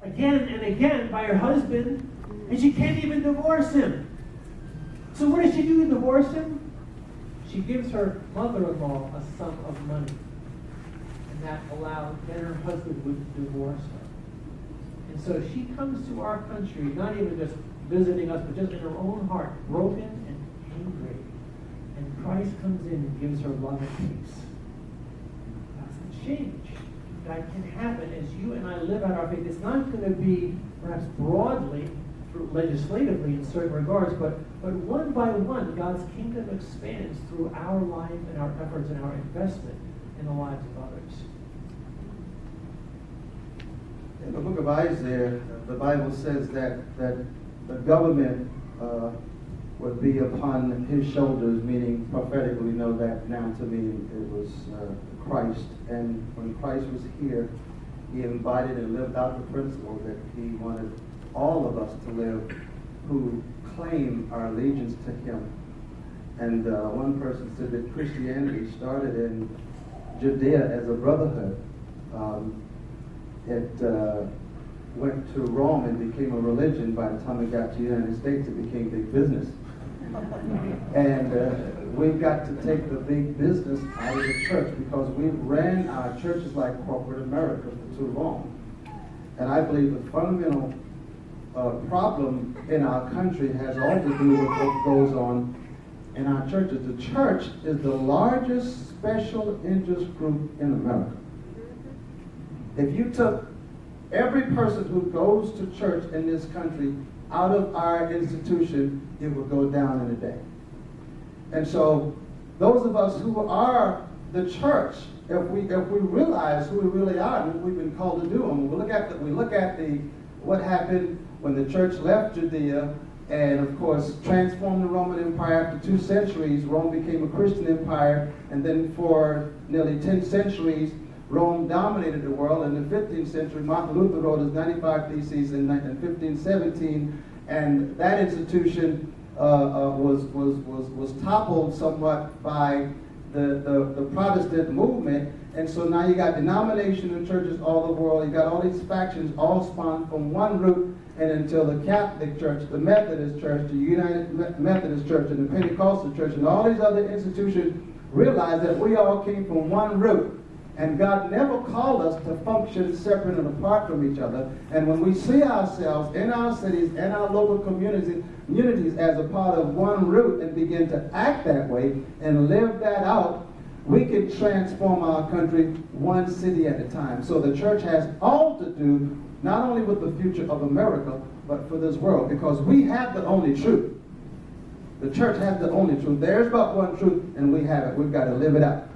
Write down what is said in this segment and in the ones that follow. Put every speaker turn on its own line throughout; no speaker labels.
again and again by her husband, and she can't even divorce him. So what does she do to divorce him? She gives her mother-in-law a sum of money. And that allowed, then her husband would divorce her. And so she comes to our country, not even just visiting us, but just in her own heart, broken and angry. And Christ comes in and gives her love and peace. That's the change that can happen as you and I live out our faith. It's not going to be perhaps broadly, legislatively in certain regards, but one by one, God's kingdom expands through our life and our efforts and our investment in the lives of others.
In the book of Isaiah, the Bible says that the government would be upon his shoulders, meaning prophetically know that now to me it was Christ. And when Christ was here, he embodied and lived out the principle that he wanted all of us to live who claim our allegiance to him. And one person said that Christianity started in Judea as a brotherhood. It went to Rome and became a religion. By the time it got to the United States, it became big business. And we've got to take the big business out of the church because we ran our churches like corporate America for too long. And I believe the fundamental problem in our country has all to do with what goes on in our churches. The church is the largest special interest group in America. If you took every person who goes to church in this country out of our institution, it would go down in a day. And so those of us who are the church, if we realize who we really are and what we've been called to do, and we look at what happened when the church left Judea and, of course, transformed the Roman Empire. After 2 centuries, Rome became a Christian empire, and then for nearly 10 centuries, Rome dominated the world. In the 15th century, Martin Luther wrote his 95 Theses in 1517, and that institution was toppled somewhat by the Protestant movement. And so now you got denominational churches all over the world. You got all these factions all spawned from one root, and until the Catholic Church, the Methodist Church, the United Methodist Church, and the Pentecostal Church, and all these other institutions realized that we all came from one root. And God never called us to function separate and apart from each other. And when we see ourselves in our cities and our local communities as a part of one root and begin to act that way and live that out, we can transform our country one city at a time. So the church has all to do, not only with the future of America, but for this world, because we have the only truth. The church has the only truth. There's but one truth, and we have it. We've got to live it out.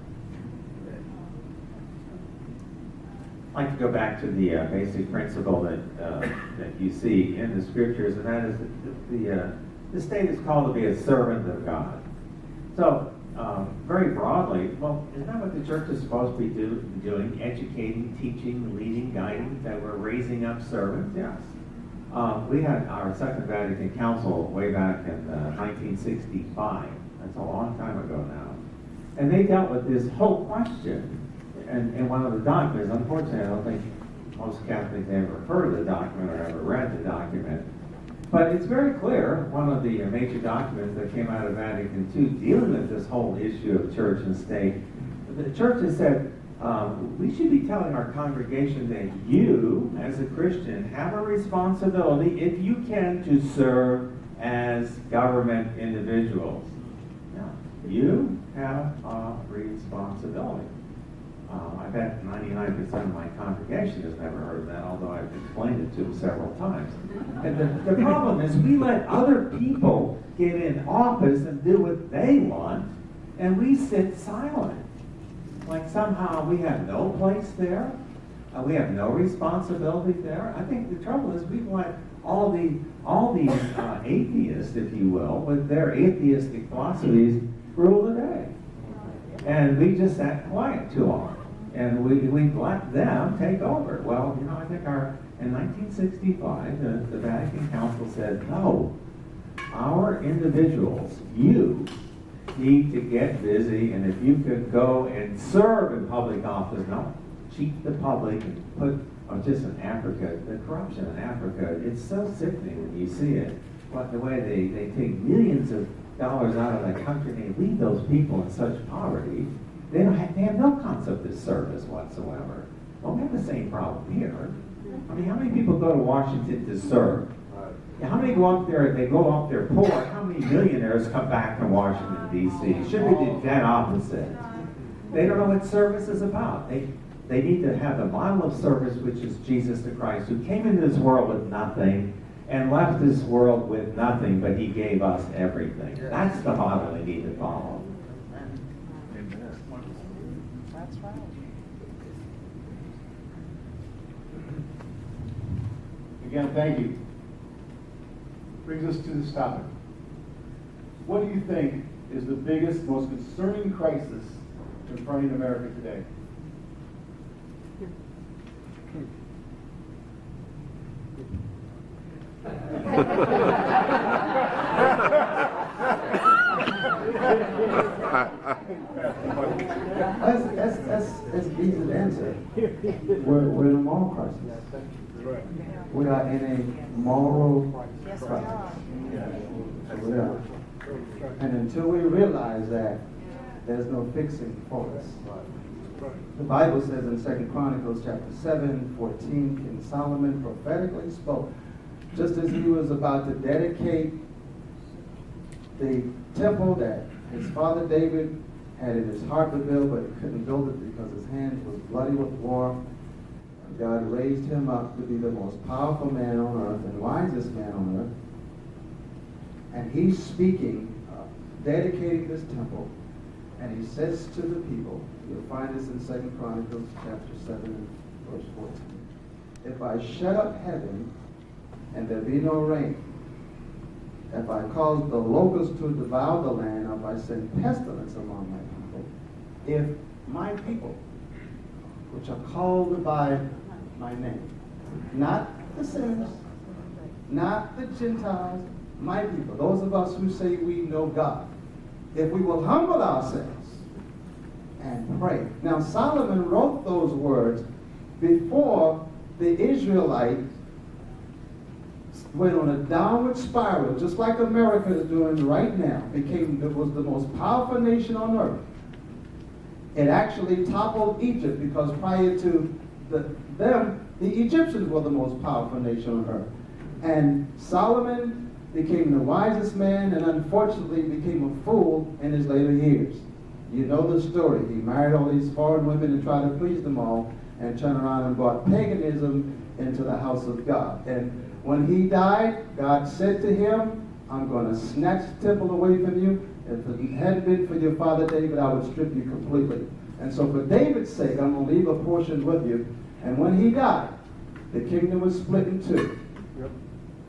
I'd like to go back to the basic principle that you see in the scriptures, and that is the state is called to be a servant of God. So, very broadly, well, isn't that what the church is supposed to be doing? Educating, teaching, leading, guiding, that we're raising up servants? Yes. We had our Second Vatican Council way back in 1965. That's a long time ago now. And they dealt with this whole question. And one of the documents, unfortunately, I don't think most Catholics ever heard of the document or ever read the document. But it's very clear, one of the major documents that came out of Vatican II dealing with this whole issue of church and state. The church has said, we should be telling our congregation that you, as a Christian, have a responsibility, if you can, to serve as government individuals. Now, you have a responsibility. I bet 99% of my congregation has never heard of that, although I've explained it to them several times. And the problem is we let other people get in office and do what they want, and we sit silent. Like somehow we have no place there, we have no responsibility there. I think the trouble is we've let all these atheists, if you will, with their atheistic philosophies, rule the day. And we just sat quiet too long. And we let them take over. Well, I think in 1965, the Vatican Council said, no, our individuals, you need to get busy, and if you could go and serve in public office, not cheat the public and put of just in Africa, the corruption in Africa, it's so sickening when you see it. What the way they take millions of dollars out of that country and they leave those people in such poverty. They have no concept of service whatsoever. Well, we have the same problem here. I mean, how many people go to Washington to serve? How many go up there, they go up there poor? How many millionaires come back from Washington, D.C.? Should be the dead opposite. They don't know what service is about. They need to have the model of service, which is Jesus the Christ, who came into this world with nothing and left this world with nothing, but he gave us everything. That's the model they need to follow.
That's right.
Again, thank you. Brings us to this topic. What do you think is the biggest, most concerning crisis confronting America today?
That's easy to answer. We're in a moral crisis. We are in a moral crisis. We are. And until we realize that, there's no fixing for us. The Bible says in 2 Chronicles chapter 7, 14, King Solomon prophetically spoke, just as he was about to dedicate the temple that his father David had in his heart to build, but he couldn't build it because his hands was bloody with war. And God raised him up to be the most powerful man on earth and wisest man on earth. And he's speaking, dedicating this temple, and he says to the people, you'll find this in 2 Chronicles chapter 7 and verse 14, if I shut up heaven and there be no rain, if I cause the locusts to devour the land, if I send pestilence among my people, if my people, which are called by my name, not the sinners, not the Gentiles, my people, those of us who say we know God, if we will humble ourselves and pray. Now Solomon wrote those words before the Israelites went on a downward spiral, just like America is doing right now. It was the most powerful nation on earth. It actually toppled Egypt because prior to them, the Egyptians were the most powerful nation on earth. And Solomon became the wisest man and unfortunately became a fool in his later years. You know the story. He married all these foreign women and tried to please them all and turned around and brought paganism into the house of God. And when he died, God said to him, I'm going to snatch the temple away from you. If it hadn't been for your father David, I would strip you completely. And so for David's sake, I'm going to leave a portion with you. And when he died, the kingdom was split in two.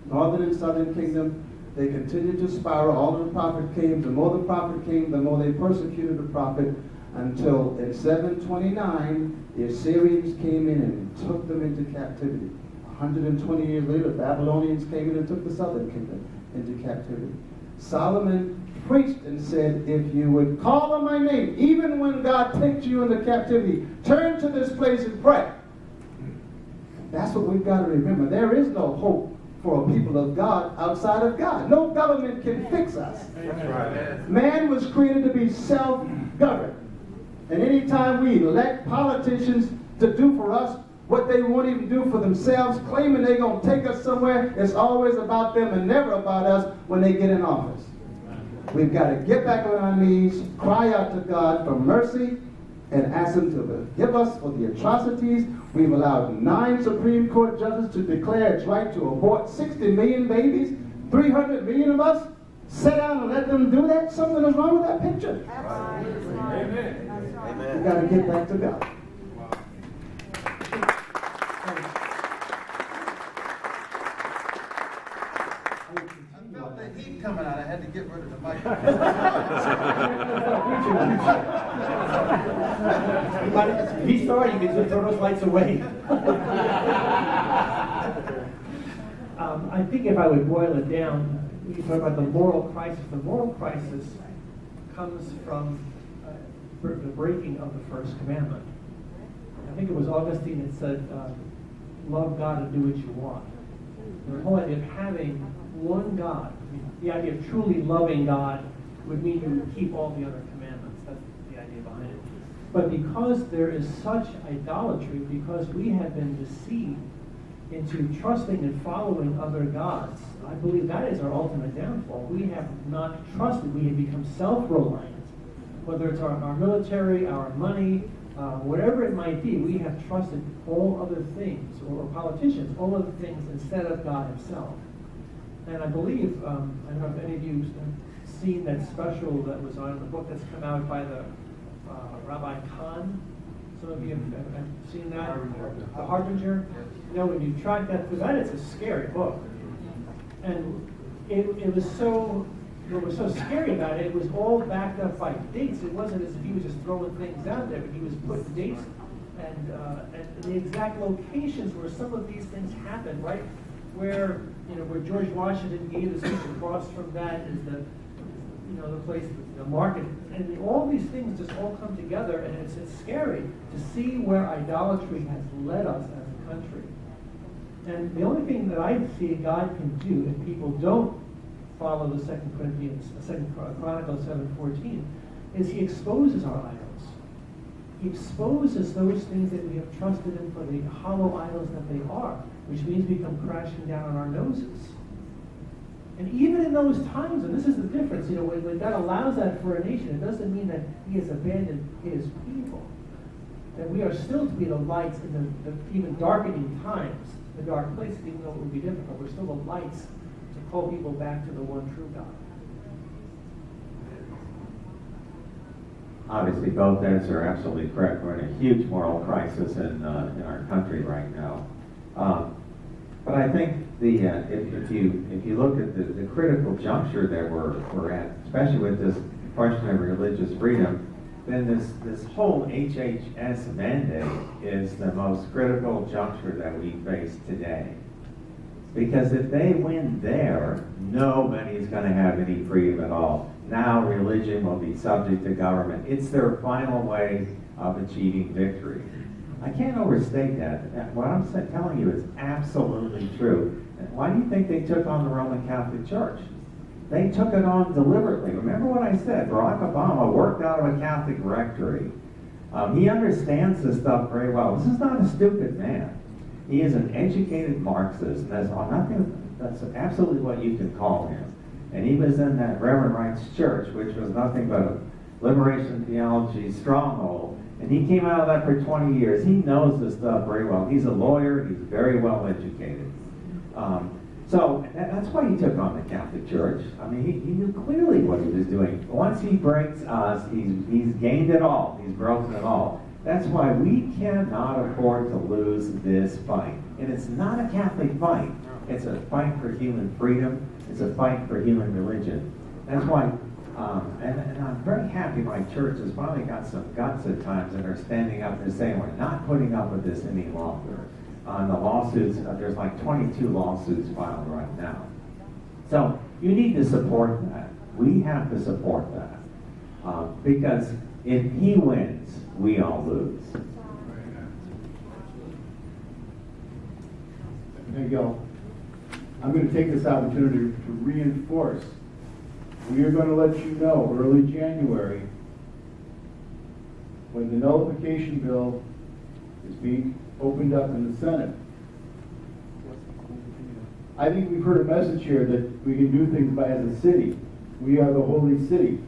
Northern and southern kingdom, they continued to spiral. All of the prophet came. The more the prophet came, the more they persecuted the prophet, until in 729, the Assyrians came in and took them into captivity. 120 years later, the Babylonians came in and took the southern kingdom into captivity. Solomon preached and said, if you would call on my name, even when God takes you into captivity, turn to this place and pray. That's what we've got to remember. There is no hope for a people of God outside of God. No government can fix us. That's right. Man was created to be self-governed. And anytime we elect politicians to do for us what they won't even do for themselves, claiming they're going to take us somewhere, it's always about them and never about us when they get in office. We've got to get back on our knees, cry out to God for mercy, and ask him to forgive us for the atrocities. We've allowed 9 Supreme Court judges to declare it's right to abort 60 million babies. 300 million of us sit down and let them do that. Something is wrong with that picture.
Absolutely. Amen. Right.
We've got to get back to God.
I felt the heat coming out. I had to get rid of the microphone.
He's sorry, you can just throw those lights away. I think if I would boil it down, you talk about the moral crisis. The moral crisis comes from the breaking of the first commandment. I think it was Augustine that said, love God and do what you want. The whole idea of having one God, I mean, the idea of truly loving God would mean you would keep all the other commandments. That's the idea behind it. But because there is such idolatry, because we have been deceived into trusting and following other gods, I believe that is our ultimate downfall. We have not trusted. We have become self-reliant. Whether it's our military, our money, whatever it might be, we have trusted all other things, or politicians, all other things instead of God himself. And I believe, I don't know if any of you have seen that special that was on the book that's come out by the Rabbi Khan. Some of you have seen that? The Harbinger? You know, when you track that through that, it's a scary book. And it was so, what was so scary about it, it was all backed up by dates. It wasn't as if he was just throwing things out there, but he was putting dates and the exact locations where some of these things happened, right? Where, you know, where George Washington gave the speech, across from that is the, you know, the place, the market, and all these things just all come together, and it's scary to see where idolatry has led us as a country. And the only thing that I see God can do if people don't follow the Second Chronicles 7:14 is He exposes our idols. He exposes those things that we have trusted in for the hollow idols that they are, which means we come crashing down on our noses. And even in those times, and this is the difference, you know, when God allows that for a nation, it doesn't mean that He has abandoned His people. That we are still to be the lights in the even darkening times, the dark places, even though it will be difficult. We're still the lights to call people back to the one true God.
Obviously, both ends are absolutely correct. We're in a huge moral crisis in our country right now. But I think if you look at the critical juncture that we're at, especially with this question of religious freedom, then this whole HHS mandate is the most critical juncture that we face today. Because if they win there, nobody's going to have any freedom at all. Now religion will be subject to government. It's their final way of achieving victory. I can't overstate that. What I'm telling you is absolutely true. Why do you think they took on the Roman Catholic Church? They took it on deliberately. Remember what I said, Barack Obama worked out of a Catholic rectory. He understands this stuff very well. This is not a stupid man. He is an educated Marxist, and that's absolutely what you can call him. And he was in that Reverend Wright's church, which was nothing but a liberation theology stronghold. And he came out of that for 20 years. He knows this stuff very well. He's a lawyer. He's very well educated. So that's why he took on the Catholic Church. I mean, he knew clearly what he was doing. Once he breaks us, he's gained it all. He's broken it all. That's why we cannot afford to lose this fight. And it's not a Catholic fight. It's a fight for human freedom. It's a fight for human religion. That's why, and I'm very happy my church has finally got some guts at times and are standing up and saying we're not putting up with this any longer. On the lawsuits, there's like 22 lawsuits filed right now. So you need to support that. We have to support that. Because if he wins, we all lose.
Miguel, I'm going to take this opportunity to reinforce. We are going to let you know early January when the nullification bill is being opened up in the Senate. I think we've heard a message here that we can do things by as a city. We are the holy city.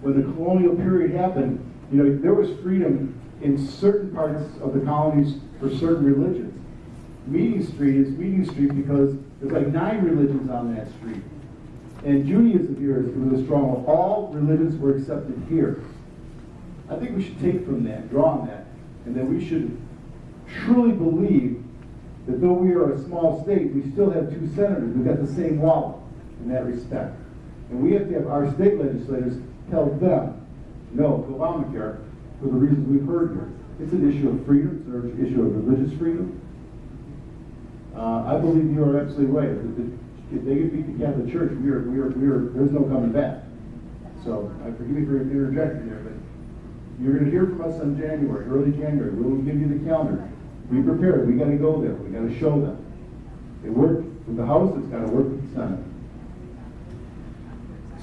When the colonial period happened, you know, there was freedom in certain parts of the colonies for certain religions. Meeting Street is Meeting Street because there's like 9 religions on that street. And Judaism here was a stronghold. All religions were accepted here. I think we should take from that, draw on that, and that we should truly believe that though we are a small state, we still have 2 senators. We've got the same wallet in that respect. And we have to have our state legislators tell them no to Obamacare for the reasons we've heard here. It's an issue of freedom. It's an issue of religious freedom. I believe you are absolutely right. If they could beat the Catholic Church, there's no coming back. So, forgive me for interjecting there, but you're going to hear from us in January, early January. We'll give you the calendar. Be prepared. We got to go there. We got to show them. It worked with the House. It's got to work with the Senate.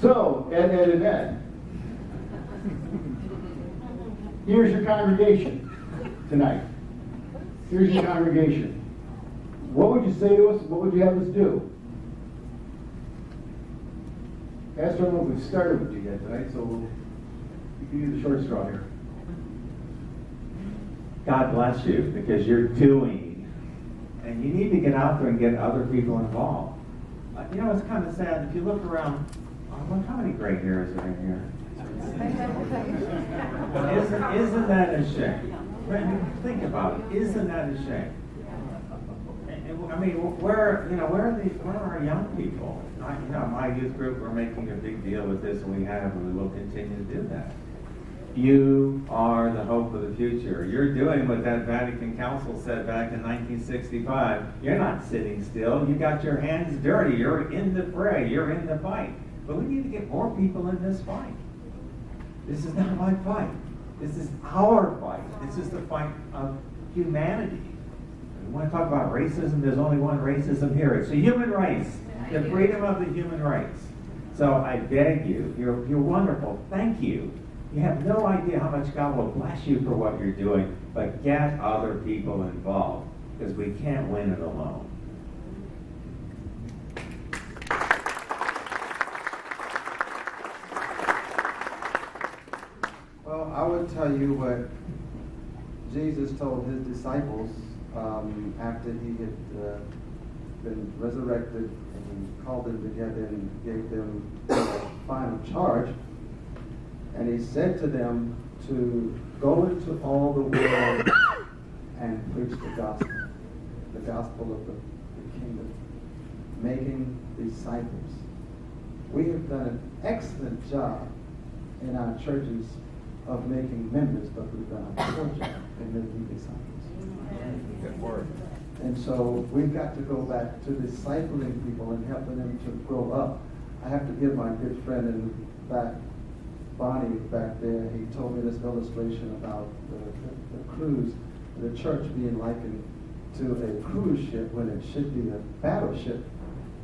So, Ed. Here's your congregation tonight. Here's your congregation. What would you say to us? What would you have us do? Pastor, I don't know if we've started with you yet tonight, so you can use the short straw here.
God bless you, because you're doing, and you need to get out there and get other people involved. You know, it's kind of sad. If you look around, look how many gray hairs are in here. Isn't that a shame? Think about it. Isn't that a shame? I mean, where are our young people? My youth group, we're making a big deal with this, and we will continue to do that. You are the hope of the future. You're doing what that Vatican Council said back in 1965. You're not sitting still. You got your hands dirty. You're in the fray. You're in the fight. But we need to get more people in this fight. This is not my fight. This is our fight. This is the fight of humanity. We want to talk about racism. There's only one racism here. It's the human race. The freedom of the human race. So I beg you, you're wonderful. Thank you. You have no idea how much God will bless you for what you're doing, but get other people involved, because we can't win it alone.
Well, I would tell you what Jesus told his disciples after he had been resurrected, and he called them together and gave them the final charge. And he said to them to go into all the world and preach the gospel of the kingdom, making disciples. We have done an excellent job in our churches of making members, but we've done a poor job in making disciples.
Good word.
And so we've got to go back to discipling people and helping them to grow up. I have to give my good friend in the back, Bonnie, back there, he told me this illustration about the cruise, the church being likened to a cruise ship when it should be a battleship.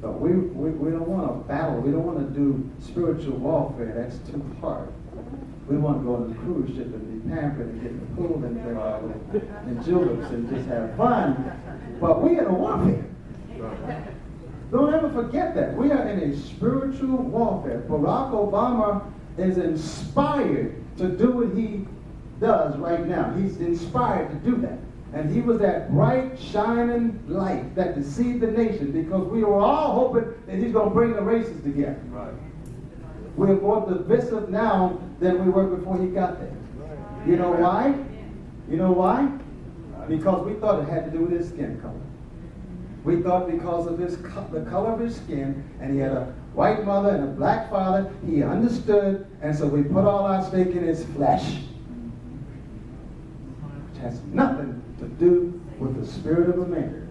But we don't want to battle. We don't want to do spiritual warfare. That's too hard. We want to go on the cruise ship and be pampered and get in the pool and juleps and just have fun. But we are in a warfare. Don't ever forget that. We are in a spiritual warfare. Barack Obama is inspired to do what he does right now. He's inspired to do that. And he was that bright, shining light that deceived the nation, because we were all hoping that he's going to bring the races together.
Right.
We're more divisive now than we were before he got there. You know why? You know why? Because we thought it had to do with his skin color. We thought because of the color of his skin, and he had a white mother and a black father, he understood, and so we put all our stake in his flesh. Which has nothing to do with the spirit of a man.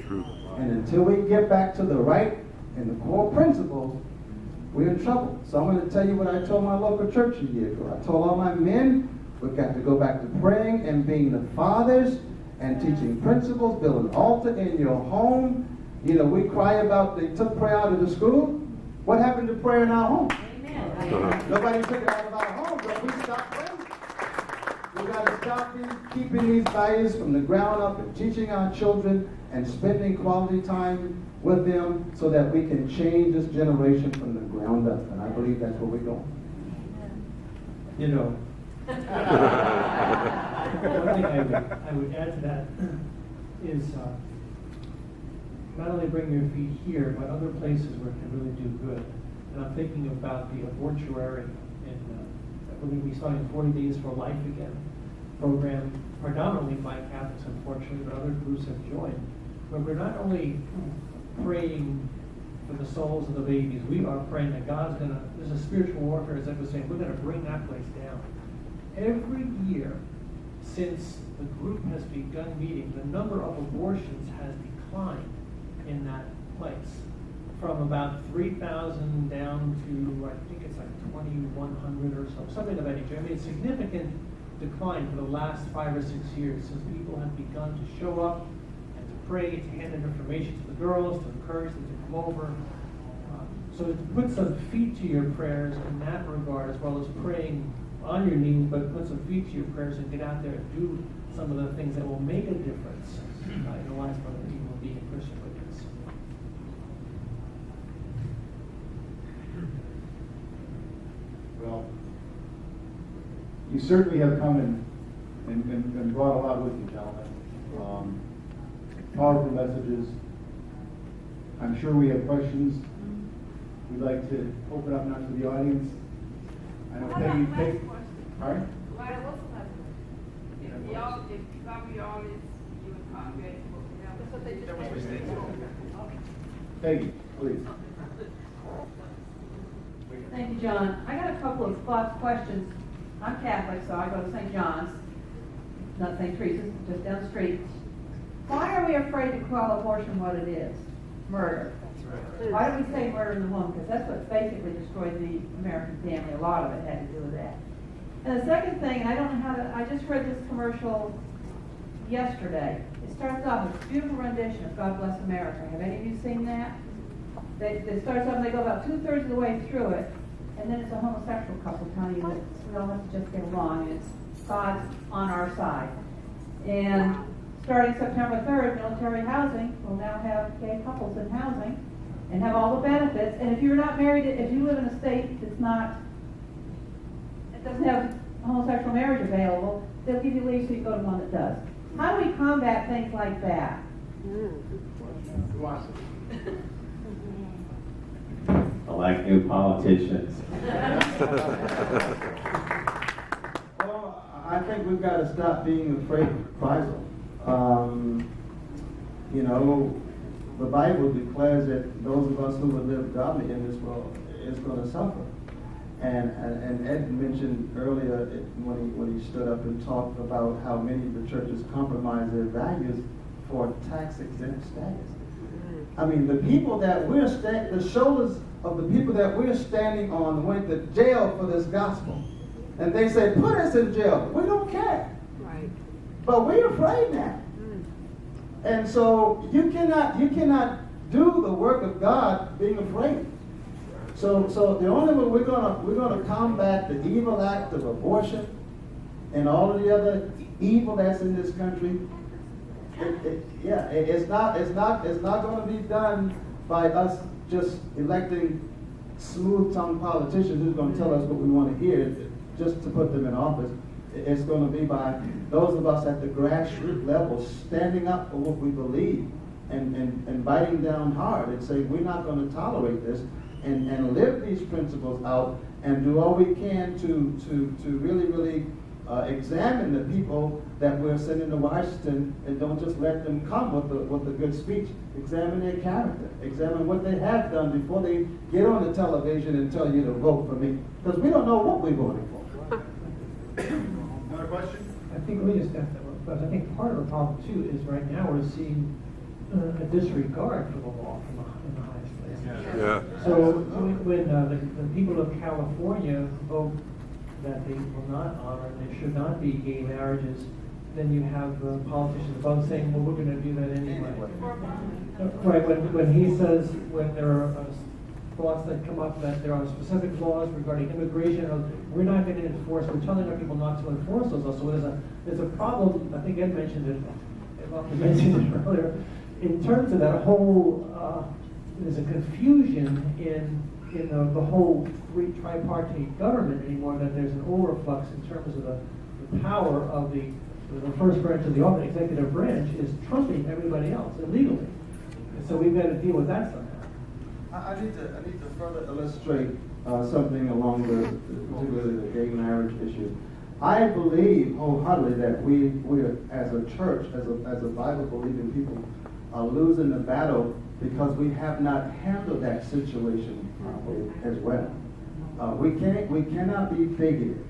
True.
And until we get back to the right and the core principles, we're in trouble. So I'm going to tell you what I told my local church a year ago. I told all my men, we've got to go back to praying and being the fathers and teaching principles, build an altar in your home. You know, we cry about they took prayer out of the school. What happened to prayer in our home? Amen. Nobody took it out of our home, but we stopped praying. We got to stop keeping these values from the ground up and teaching our children and spending quality time with them so that we can change this generation from the ground up. And I believe that's where we're going.
You know, one thing I would add to that is not only bring your feet here, but other places where it can really do good. And I'm thinking about the abortuary in, I believe we started 40 Days for Life again, program predominantly by Catholics, unfortunately, but other groups have joined. But we're not only praying for the souls of the babies, we are praying that God's going to, there's a spiritual warfare, as I was saying, we're going to bring that place down. Every year since the group has begun meeting, the number of abortions has declined in that place from about 3,000 down to, I think it's like 2,100 or so, something of that nature. I mean, it's significant declined for the last 5 or 6 years since people have begun to show up and to pray, to hand in information to the girls, to encourage them to come over. So to put some feet to your prayers in that regard, as well as praying on your knees, but put some feet to your prayers and get out there and do some of the things that will make a difference in the lives of other people being a Christian witness.
Well, you certainly have come and brought a lot with you, gentlemen. Powerful messages. I'm sure we have questions. We'd like to open up now to the audience. I know Peggy. All right.
Right, what's the husband? If y'all, if some of y'all is, you would congregate, that's what they just said.
Peggy, please.
Thank you, John. I got a couple of questions. I'm Catholic, so I go to St. John's, not St. Teresa's, just down the street. Why are we afraid to call abortion what it is? Murder. Why do we say murder in the womb? Because that's what basically destroyed the American family. A lot of it had to do with that. And the second thing, and I don't know how to, I just read this commercial yesterday. It starts off with a beautiful rendition of God Bless America. Have any of you seen that? It starts off and they go about 2/3 of the way through it, and then it's a homosexual couple telling you that we all have to just get along, and it's God's on our side. And starting September 3rd, military housing will now have gay couples in housing and have all the benefits. And if you're not married, if you live in a state that's not, it doesn't have homosexual marriage available, they'll give you leave so you go to one that does. How do we combat things like that?
Who wants it?
I like new politicians.
Well, I think we've got to stop being afraid of reprisal. You know, the Bible declares that those of us who would live godly in this world is going to suffer. And Ed mentioned earlier when he stood up and talked about how many of the churches compromise their values for tax-exempt status. I mean, the people that the shoulders of the people that we're standing on went to jail for this gospel. And they say, put us in jail. We don't care.
Right.
But we're afraid now. And so you cannot do the work of God being afraid. So the only way we're gonna combat the evil act of abortion and all of the other evil that's in this country, it's not going to be done by us just electing smooth-tongued politicians who's going to tell us what we want to hear just to put them in office. It's going to be by those of us at the grassroots level standing up for what we believe and biting down hard and saying we're not going to tolerate this and live these principles out and do all we can to really examine the people that we're sending to Washington and don't just let them come with a good speech. Examine their character. Examine what they have done before they get on the television and tell you to vote for me. Because we don't know what we're voting for.
Another question?
I think we just have to, but I think part of the problem too is right now we're seeing a disregard for the law in the highest place.
Yeah.
So when the people of California vote that they will not honor and there should not be gay marriages, then you have politicians above saying, well, we're going to do that anyway. Right, when he says, when there are thoughts that come up that there are specific laws regarding immigration, we're not going to enforce, we're telling our people not to enforce those laws. So there's a problem, I think Ed mentioned it, Ed mentioned it earlier, in terms of that whole, there's a confusion in the whole tripartite government anymore, that there's an overflux in terms of the power of the first branch of the executive branch is trumping everybody else illegally. And so we've got to deal with that somehow.
I need to further illustrate something along particularly the gay marriage issue. I believe wholeheartedly that we as a church, as a Bible-believing people, are losing the battle because we have not handled that situation as well. We cannot be bigoted,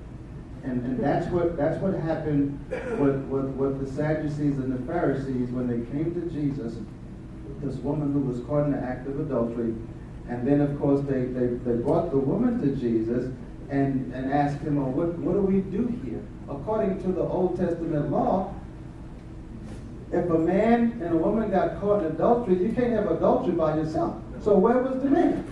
and that's what happened with the Sadducees and the Pharisees when they came to Jesus. This woman who was caught in the act of adultery, and then of course they brought the woman to Jesus, and ask him, well, what do we do here? According to the Old Testament law, if a man and a woman got caught in adultery, you can't have adultery by yourself. So where was the man?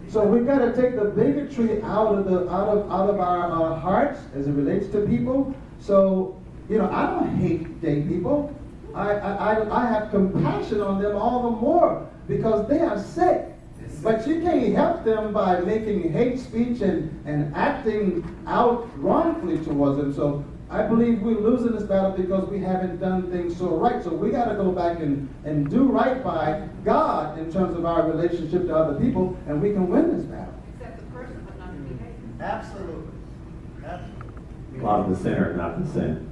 So we've got to take the bigotry out of our hearts as it relates to people. So, I don't hate gay people. I have compassion on them all the more because they are sick. But you can't help them by making hate speech and acting out wrongfully towards them. So I believe we're losing this battle because we haven't done things so right. So we got to go back and do right by God in terms of our relationship to other people, and we can win this battle.
Except the person, but not the behavior.
Absolutely.
Love the sinner, not the sin.